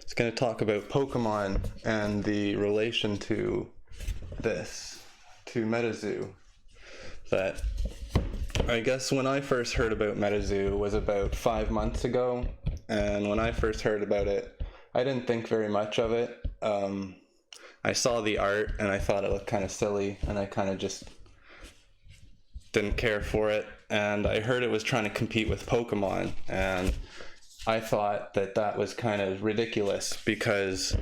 It's going to talk about Pokemon and the relation to Metazoo. That I guess when I first heard about Metazoo was about 5 months ago, and when I first heard about it, I didn't think very much of it. I saw the art and I thought it looked kind of silly, and I kind of just didn't care for it. And I heard it was trying to compete with Pokemon, and I thought that was kind of ridiculous because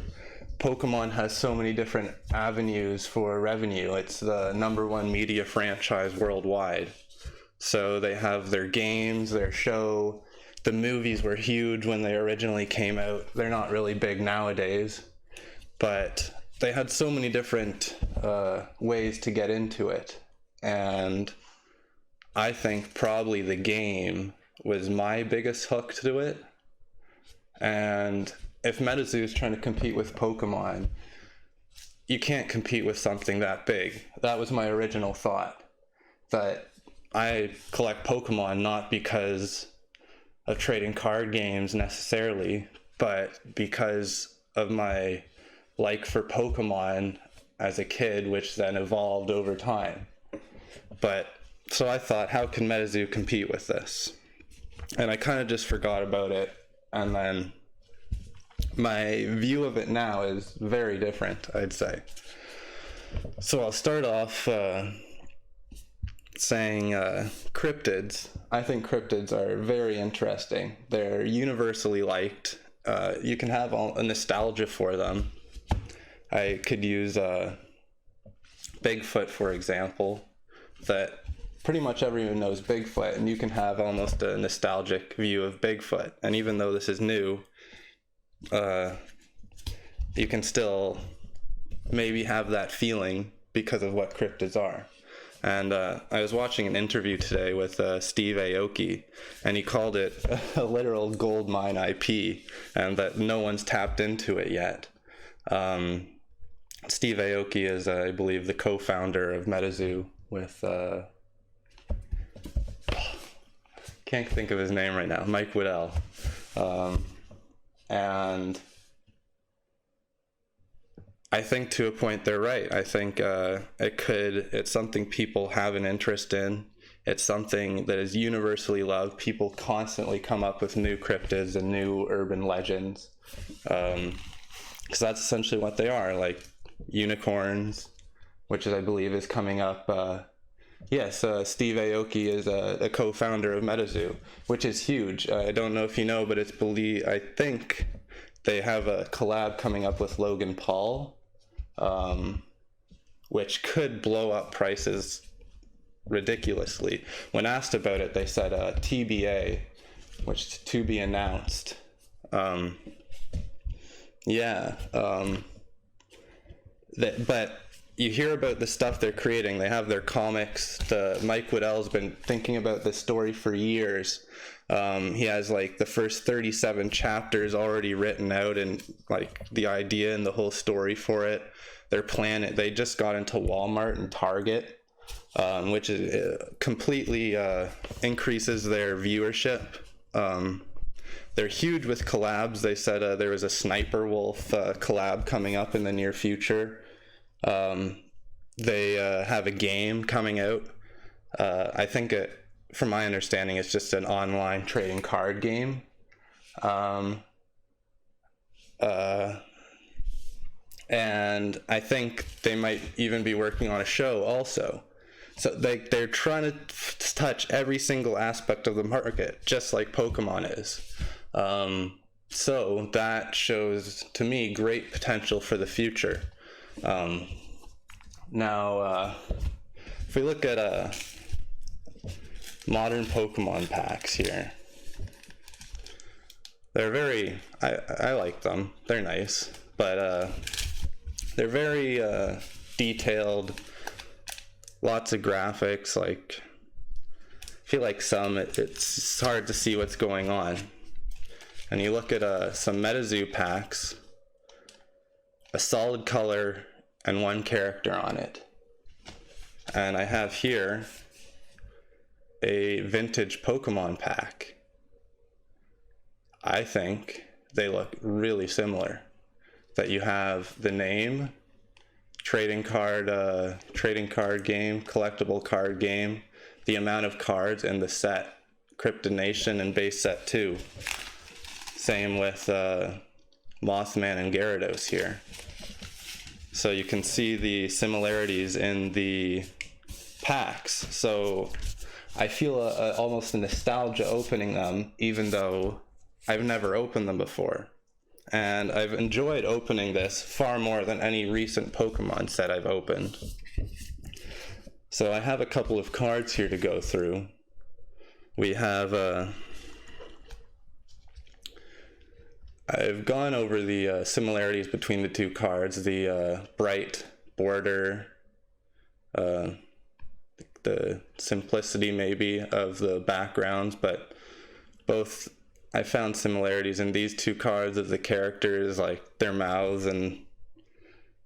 Pokemon has so many different avenues for revenue. It's the #1 media franchise worldwide. So they have their games, their show. The movies were huge when they originally came out. They're not really big nowadays, but they had so many different ways to get into it. And I think probably the game was my biggest hook to it. And if Metazoo is trying to compete with Pokemon, you can't compete with something that big. That was my original thought. That I collect Pokemon not because of trading card games necessarily, but because of my like for Pokemon as a kid, which then evolved over time. But so I thought, how can Metazoo compete with this? And I kind of just forgot about it, and then my view of it now is very different, I'd say. So I'll start off saying cryptids. I think cryptids are very interesting. They're universally liked. You can have a nostalgia for them. I could use Bigfoot, for example, that pretty much everyone knows Bigfoot, and you can have almost a nostalgic view of Bigfoot. And even though this is new, you can still maybe have that feeling because of what cryptids are. And I was watching an interview today with Steve Aoki, and he called it a literal gold mine IP, and that no one's tapped into it yet. Steve Aoki is, I believe, the co-founder of Metazoo with, can't think of his name right now, Mike Waddell. And I think to a point they're right. I think it's something people have an interest in. It's something that is universally loved. People constantly come up with new cryptids and new urban legends. Because that's essentially what they are, like unicorns, which is, I believe, is coming up. Yes, Steve Aoki is a co-founder of Metazoo, which is huge. I don't know if you know, but I think they have a collab coming up with Logan Paul, which could blow up prices ridiculously. When asked about it, they said TBA, which is to be announced. But you hear about the stuff they're creating. They have their comics. Mike Waddell's been thinking about this story for years. He has like the first 37 chapters already written out, and like the idea and the whole story for it. They're planning. They just got into Walmart and Target, which is completely increases their viewership. They're huge with collabs. They said there was a Sniper Wolf collab coming up in the near future. They have a game coming out. I think from my understanding, it's just an online trading card game. And I think they might even be working on a show also. So they're trying to touch every single aspect of the market, just like Pokemon is. So that shows, to me, great potential for the future. Now, if we look at modern Pokemon packs here, they're very, I like them. They're nice, but they're very detailed, lots of graphics. Like, I feel like it's hard to see what's going on. And you look at some Metazoo packs, a solid color and one character on it. And I have here a vintage Pokemon pack. I think they look really similar. That you have the name, trading card game, collectible card game, the amount of cards in the set, Cryptonation and base set 2. Same with Mothman and Gyarados here. So you can see the similarities in the packs. So I feel almost a nostalgia opening them, even though I've never opened them before. And I've enjoyed opening this far more than any recent Pokemon set I've opened. So I have a couple of cards here to go through. We have I've gone over the similarities between the two cards, the bright border, the simplicity maybe of the backgrounds, but both I found similarities in these two cards of the characters, like their mouths and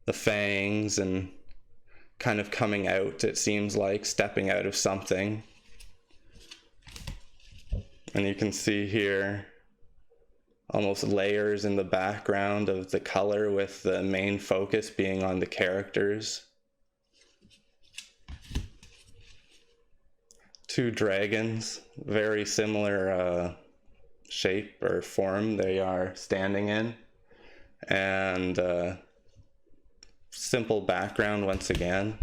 the fangs and kind of coming out, it seems like, stepping out of something. And you can see here almost layers in the background of the color, with the main focus being on the characters. Two dragons, very similar shape or form they are standing in, and simple background once again.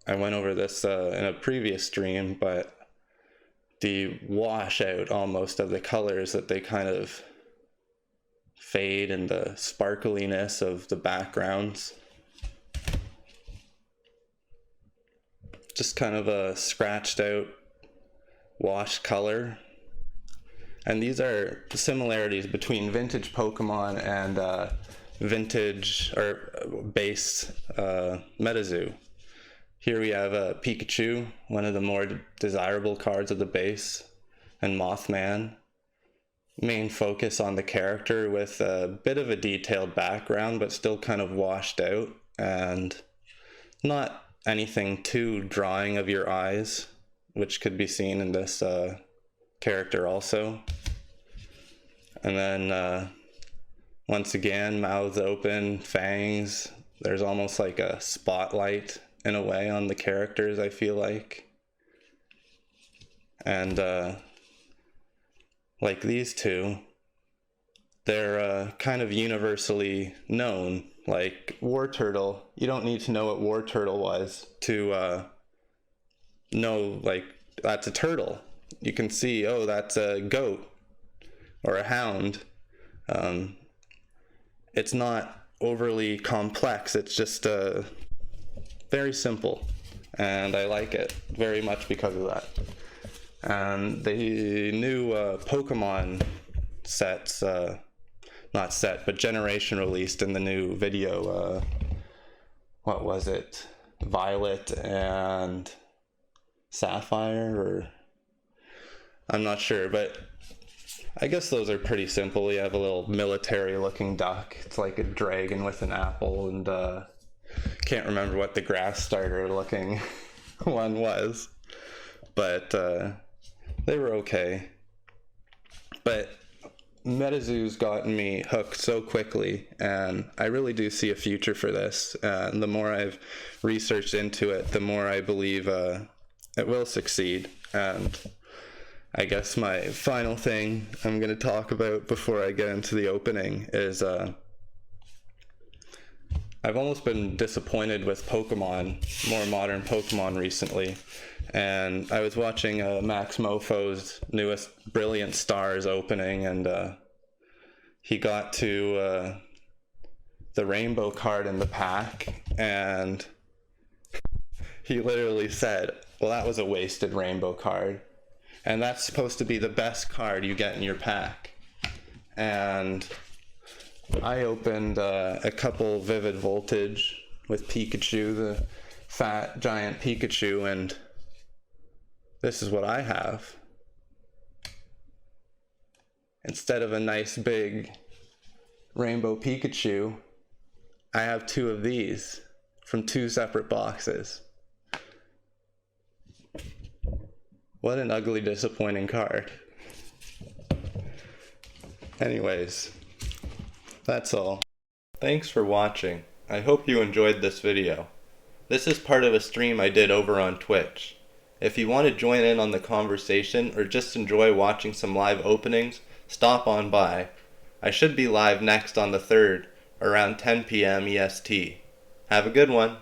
I went over this in a previous stream, but the washout almost of the colors, that they kind of fade, and the sparkliness of the backgrounds, just kind of a scratched out wash color. And these are similarities between vintage Pokemon and vintage or base Metazoo. Here we have a Pikachu, one of the more desirable cards of the base, and Mothman. Main focus on the character with a bit of a detailed background, but still kind of washed out, and not anything too drawing of your eyes, which could be seen in this character also. And then once again, mouths open, fangs. There's almost like a spotlight in a way on the characters, I feel like. And like these two, they're kind of universally known. Like War Turtle, you don't need to know what War Turtle was to know, like, that's a turtle. You can see, oh, that's a goat or a hound. It's not overly complex, it's just very simple, and I like it very much because of that. And the new Pokemon sets, not set, but generation released in the new video, what was it? Violet and Sapphire, or I'm not sure, but I guess those are pretty simple. You have a little military looking duck. It's like a dragon with an apple, and can't remember what the grass starter looking one was, but they were okay. But Metazoo's gotten me hooked so quickly, and I really do see a future for this. And the more I've researched into it, the more I believe it will succeed. And I guess my final thing I'm going to talk about before I get into the opening is I've almost been disappointed with Pokemon, more modern Pokemon recently. And I was watching Max Mofo's newest Brilliant Stars opening, and he got to the rainbow card in the pack, and he literally said, well, that was a wasted rainbow card. And that's supposed to be the best card you get in your pack. And I opened a couple Vivid Voltage with Pikachu, the fat, giant Pikachu, and this is what I have. Instead of a nice big rainbow Pikachu, I have two of these from two separate boxes. What an ugly, disappointing card. Anyways, that's all. Thanks for watching. I hope you enjoyed this video. This is part of a stream I did over on Twitch. If you want to join in on the conversation or just enjoy watching some live openings, stop on by. I should be live next on the 3rd, around 10 p.m. EST. Have a good one.